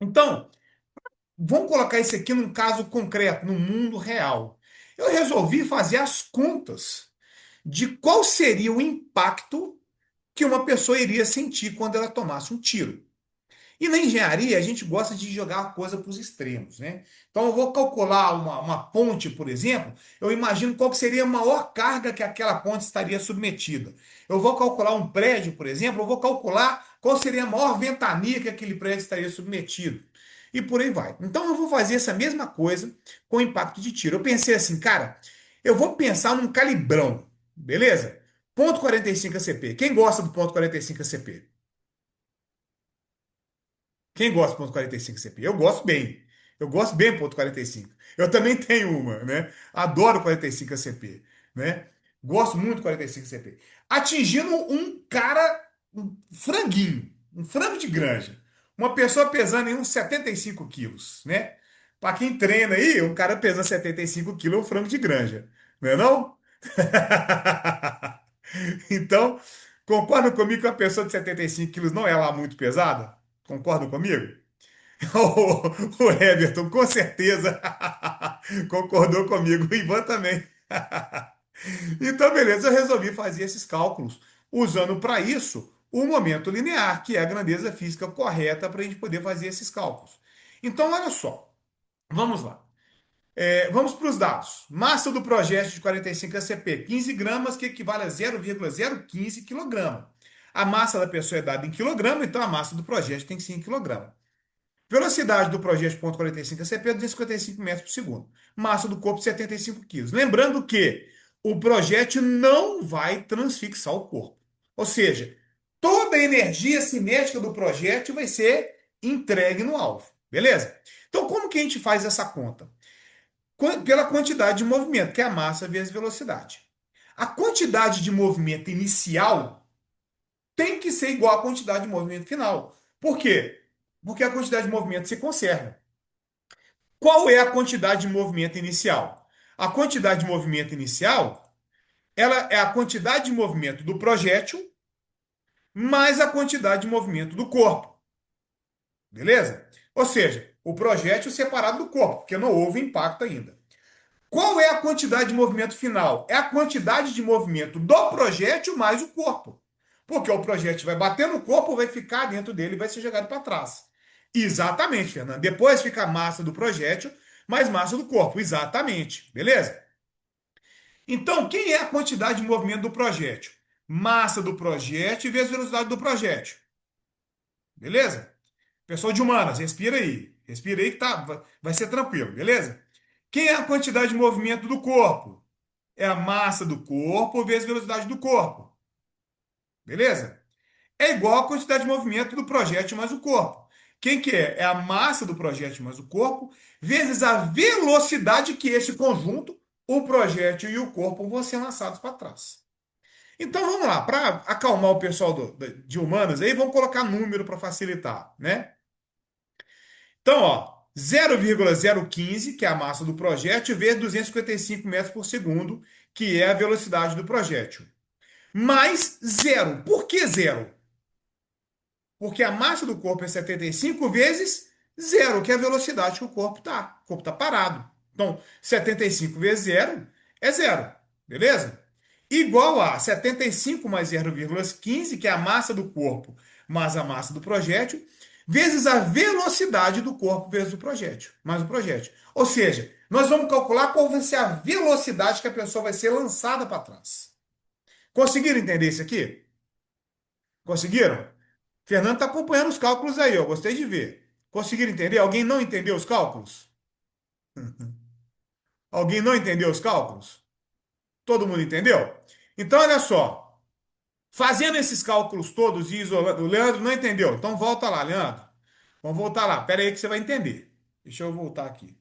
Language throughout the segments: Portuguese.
Então, vamos colocar isso aqui num caso concreto, no mundo real. Eu resolvi fazer as contas de qual seria o impacto que uma pessoa iria sentir quando ela tomasse um tiro. E na engenharia, a gente gosta de jogar a coisa para os extremos, né? Então, eu vou calcular uma ponte, por exemplo, eu imagino qual que seria a maior carga que aquela ponte estaria submetida. Eu vou calcular um prédio, por exemplo, eu vou calcular qual seria a maior ventania que aquele prédio estaria submetido. E por aí vai. Então, eu vou fazer essa mesma coisa com impacto de tiro. Eu pensei assim, cara, eu vou pensar num calibrão, beleza? Ponto 45 ACP. Quem gosta do ponto 45 ACP? Quem gosta do ponto 45 CP? Eu gosto bem. Eu gosto bem do ponto 45. Eu também tenho uma, né? Adoro 45 CP, né? Gosto muito do 45 CP. Atingindo um cara, um franguinho, um frango de granja. Uma pessoa pesando em uns 75 quilos, né? Para quem treina aí, um cara pesando 75 quilos é um frango de granja, não é não? Então, concorda comigo que uma pessoa de 75 quilos não é lá muito pesada? Concorda comigo? O Everton, com certeza, concordou comigo. O Ivan também. Então, beleza, eu resolvi fazer esses cálculos, usando para isso o momento linear, que é a grandeza física correta para a gente poder fazer esses cálculos. Então, olha só, vamos lá. Vamos para os dados. Massa do projétil de 45 ACP, 15 gramas, que equivale a 0,015 quilograma. A massa da pessoa é dada em quilograma, então a massa do projétil tem que ser em quilograma. Velocidade do projétil ponto 45 ACP é 255 metros por segundo. Massa do corpo 75 quilos. Lembrando que o projétil não vai transfixar o corpo. Ou seja, toda a energia cinética do projétil vai ser entregue no alvo. Beleza? Então, como que a gente faz essa conta? Pela quantidade de movimento, que é a massa vezes velocidade. A quantidade de movimento inicial tem que ser igual à quantidade de movimento final. Por quê? Porque a quantidade de movimento se conserva. Qual é a quantidade de movimento inicial? A quantidade de movimento inicial, ela é a quantidade de movimento do projétil mais a quantidade de movimento do corpo. Beleza? Ou seja, o projétil separado do corpo, porque não houve impacto ainda. Qual é a quantidade de movimento final? É a quantidade de movimento do projétil mais o corpo. Porque o projétil vai bater no corpo, vai ficar dentro dele e vai ser jogado para trás. Exatamente, Fernando. Depois fica a massa do projétil mais massa do corpo. Exatamente. Beleza? Então, quem é a quantidade de movimento do projétil? Massa do projétil vezes velocidade do projétil. Beleza? Pessoal de humanas, respira aí. Respira aí que vai ser tranquilo, beleza? Quem é a quantidade de movimento do corpo? É a massa do corpo vezes a velocidade do corpo. Beleza? É igual a quantidade de movimento do projétil mais o corpo. Quem que é? É a massa do projétil mais o corpo vezes a velocidade que esse conjunto, o projétil e o corpo, vão ser lançados para trás. Então vamos lá, para acalmar o pessoal de humanas aí, vamos colocar número para facilitar, né? Então, ó, 0,015, que é a massa do projétil, vezes 255 metros por segundo, que é a velocidade do projétil. Mais zero. Por que zero? Porque a massa do corpo é 75 vezes zero, que é a velocidade que o corpo está. O corpo está parado. Então, 75 vezes zero é zero. Beleza? Igual a 75 mais 0,15, que é a massa do corpo mais a massa do projétil, vezes a velocidade do corpo vezes o projétil, mais o projétil. Ou seja, nós vamos calcular qual vai ser a velocidade que a pessoa vai ser lançada para trás. Conseguiram entender isso aqui? Conseguiram? Fernando está acompanhando os cálculos aí, eu gostei de ver. Conseguiram entender? Alguém não entendeu os cálculos? Alguém não entendeu os cálculos? Todo mundo entendeu? Então, olha só. Fazendo esses cálculos todos e isolando. O Leandro não entendeu. Então, volta lá, Leandro. Vamos voltar lá. Pera aí que você vai entender. Deixa eu voltar aqui.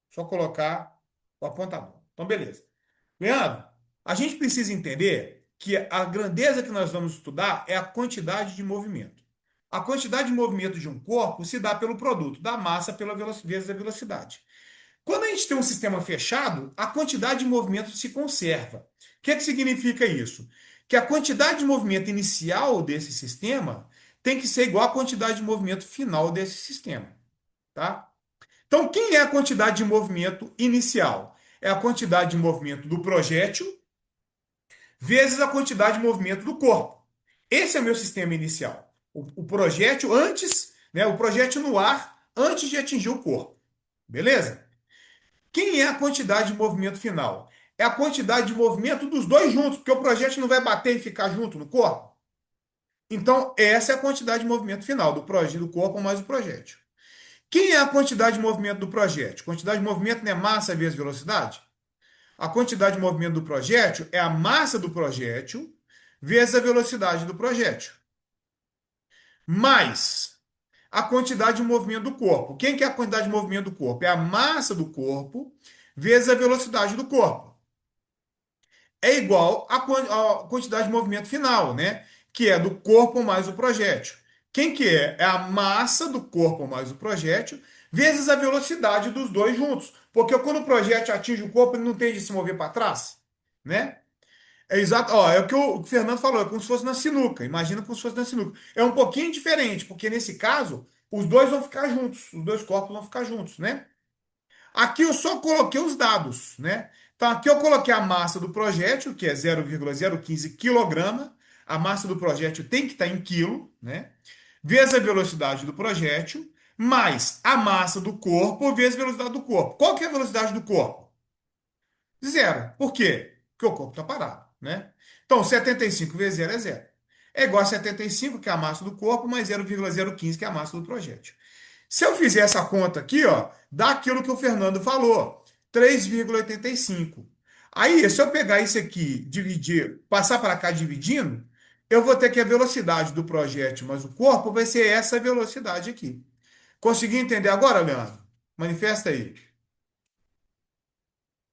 Só colocar o apontador. Então, beleza. Leandro, a gente precisa entender que a grandeza que nós vamos estudar é a quantidade de movimento. A quantidade de movimento de um corpo se dá pelo produto da massa pela vezes a velocidade. Quando a gente tem um sistema fechado, a quantidade de movimento se conserva. O que é que significa isso? Que a quantidade de movimento inicial desse sistema tem que ser igual à quantidade de movimento final desse sistema. tá? Então, quem é a quantidade de movimento inicial? É a quantidade de movimento do projétil vezes a quantidade de movimento do corpo. Esse é o meu sistema inicial. O projétil antes, né, o projétil no ar antes de atingir o corpo. Beleza? Quem é a quantidade de movimento final? É a quantidade de movimento dos dois juntos, porque o projétil não vai bater e ficar junto no corpo. Então, essa é a quantidade de movimento final do corpo mais o projétil. Quem é a quantidade de movimento do projétil? Quantidade de movimento não é massa vezes velocidade? A quantidade de movimento do projétil é a massa do projétil vezes a velocidade do projétil, mais a quantidade de movimento do corpo. Quem que é a quantidade de movimento do corpo? É a massa do corpo vezes a velocidade do corpo. É igual à quantidade de movimento final, né? Que é do corpo mais o projétil. Quem que é? É a massa do corpo mais o projétil vezes a velocidade dos dois juntos. Porque quando o projétil atinge o corpo, ele não tende a se mover para trás, né? É exato, ó, é o que o Fernando falou, é como se fosse na sinuca. Imagina como se fosse na sinuca. É um pouquinho diferente, porque nesse caso, os dois vão ficar juntos, os dois corpos vão ficar juntos, né? Aqui eu só coloquei os dados, né? Então aqui eu coloquei a massa do projétil, que é 0,015 quilograma. A massa do projétil tem que estar em quilo, né? Vezes a velocidade do projétil, mais a massa do corpo vezes a velocidade do corpo. Qual que é a velocidade do corpo? Zero. Por quê? Porque o corpo está parado, né? Então, 75 vezes zero é zero. É igual a 75, que é a massa do corpo, mais 0,015, que é a massa do projétil. Se eu fizer essa conta aqui, ó, dá aquilo que o Fernando falou, 3,85. Aí, se eu pegar isso aqui, dividir, passar para cá dividindo, eu vou ter que a velocidade do projétil mais o corpo vai ser essa velocidade aqui. Conseguiu entender agora, Leandro? Manifesta aí.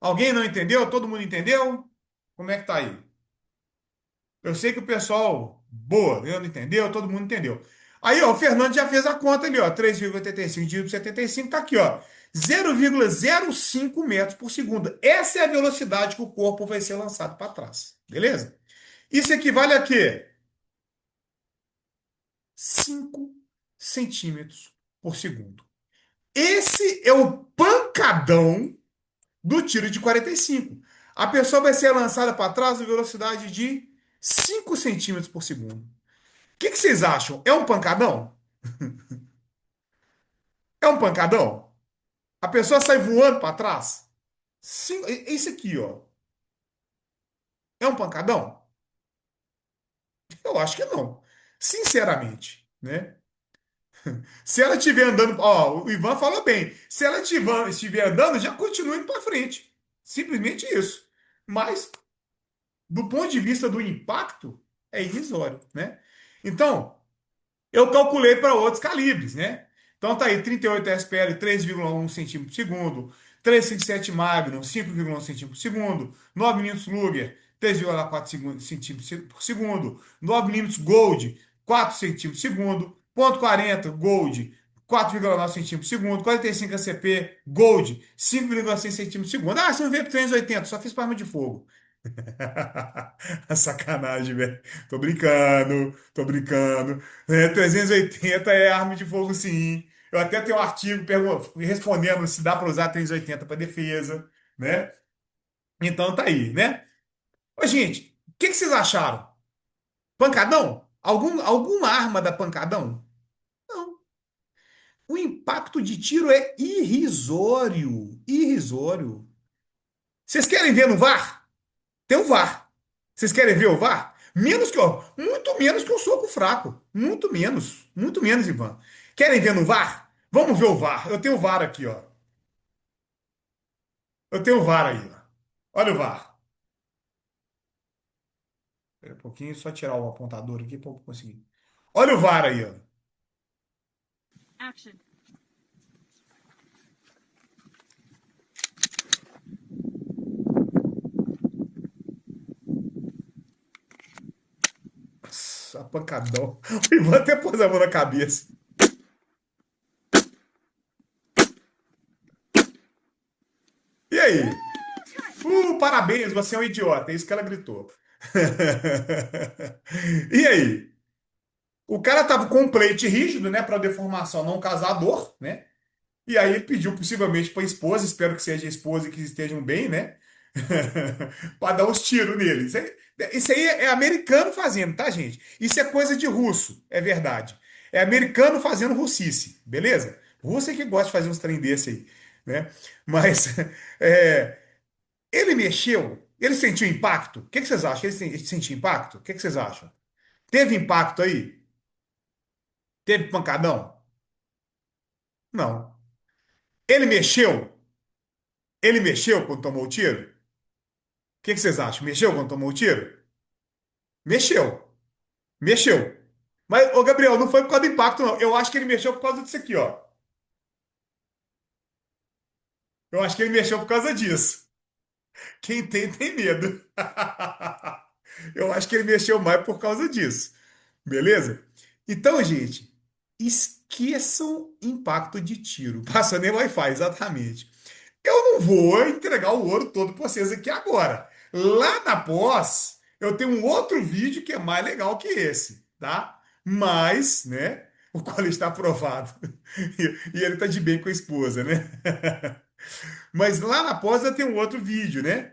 Alguém não entendeu? Todo mundo entendeu? Como é que tá aí? Eu sei que o pessoal, boa, eu não entendeu, todo mundo entendeu. Aí, ó, o Fernando já fez a conta ali, ó, 3,85 dividido por 75, tá aqui, ó, 0,05 metros por segundo. Essa é a velocidade que o corpo vai ser lançado para trás, beleza? Isso equivale a quê? 5 centímetros por segundo. Esse é o pancadão do tiro de 45. A pessoa vai ser lançada para trás a velocidade de 5 centímetros por segundo. O que vocês acham? É um pancadão? É um pancadão? A pessoa sai voando para trás? Esse aqui, ó. É um pancadão? Eu acho que não. Sinceramente, né? Se ela estiver andando, ó, o Ivan falou bem. Se ela estiver andando, já continua indo para frente. Simplesmente isso. Mas do ponto de vista do impacto, é irrisório, né? Então, eu calculei para outros calibres, né? Então tá aí 38 SPL 3,1 centímetros por segundo, 357 Magnum 5,1 centímetros por segundo, 9 mm Luger 3,4 centímetros por segundo, 9 mm Gold 4 centímetros por segundo, ponto .40 Gold 4,9 centímetros por segundo, 45 ACP Gold 5,6 centímetros por segundo. Ah, você não veio para 380, só fiz para arma de fogo. Sacanagem, velho. Tô brincando, tô brincando. 380 é arma de fogo, sim. Eu até tenho um artigo respondendo se dá para usar 380 para defesa, né? Então tá aí, né? Ô, gente, o que vocês acharam? Pancadão? Alguma arma da pancadão? Não. O impacto de tiro é irrisório. Irrisório. Vocês querem ver no VAR? Tem o VAR. Vocês querem ver o VAR? Menos que, ó, muito menos que um soco fraco. Muito menos. Muito menos, Ivan. Querem ver no VAR? Vamos ver o VAR. Eu tenho o VAR aqui, ó. Eu tenho o VAR aí, ó. Olha o VAR. Espera um pouquinho, só tirar o apontador aqui para eu conseguir. Olha o VAR aí, ó. Nossa, pancadão. O Ivan até pôs a mão na cabeça. E aí? Parabéns, você é um idiota. É isso que ela gritou. E aí? O cara tava com um plate rígido, né, para deformação não causar dor, né? E aí ele pediu possivelmente para a esposa, espero que seja a esposa e que estejam bem, né? Para dar os tiros nele. Isso aí é americano fazendo, tá, gente? Isso é coisa de russo, é verdade. É americano fazendo russice, beleza? Russo é que gosta de fazer uns trem desse aí, né? Mas é, ele mexeu, ele sentiu impacto? O que que vocês acham? Ele sentiu impacto? O que que vocês acham? Teve impacto aí? Teve pancadão? Não. Ele mexeu? Ele mexeu quando tomou o tiro? O que que vocês acham? Mexeu quando tomou o tiro? Mexeu. Mexeu. Mas, ô Gabriel, não foi por causa do impacto, não. Eu acho que ele mexeu por causa disso aqui, ó. Eu acho que ele mexeu por causa disso. Quem tem, tem medo. Eu acho que ele mexeu mais por causa disso. Beleza? Então, gente, esqueçam impacto de tiro. Passa nem Wi-Fi, exatamente. Eu não vou entregar o ouro todo para vocês aqui agora. Lá na pós, eu tenho um outro vídeo que é mais legal que esse, tá? Mas, né? O qual está aprovado. E ele tá de bem com a esposa, né? Mas lá na pós eu tenho um outro vídeo, né?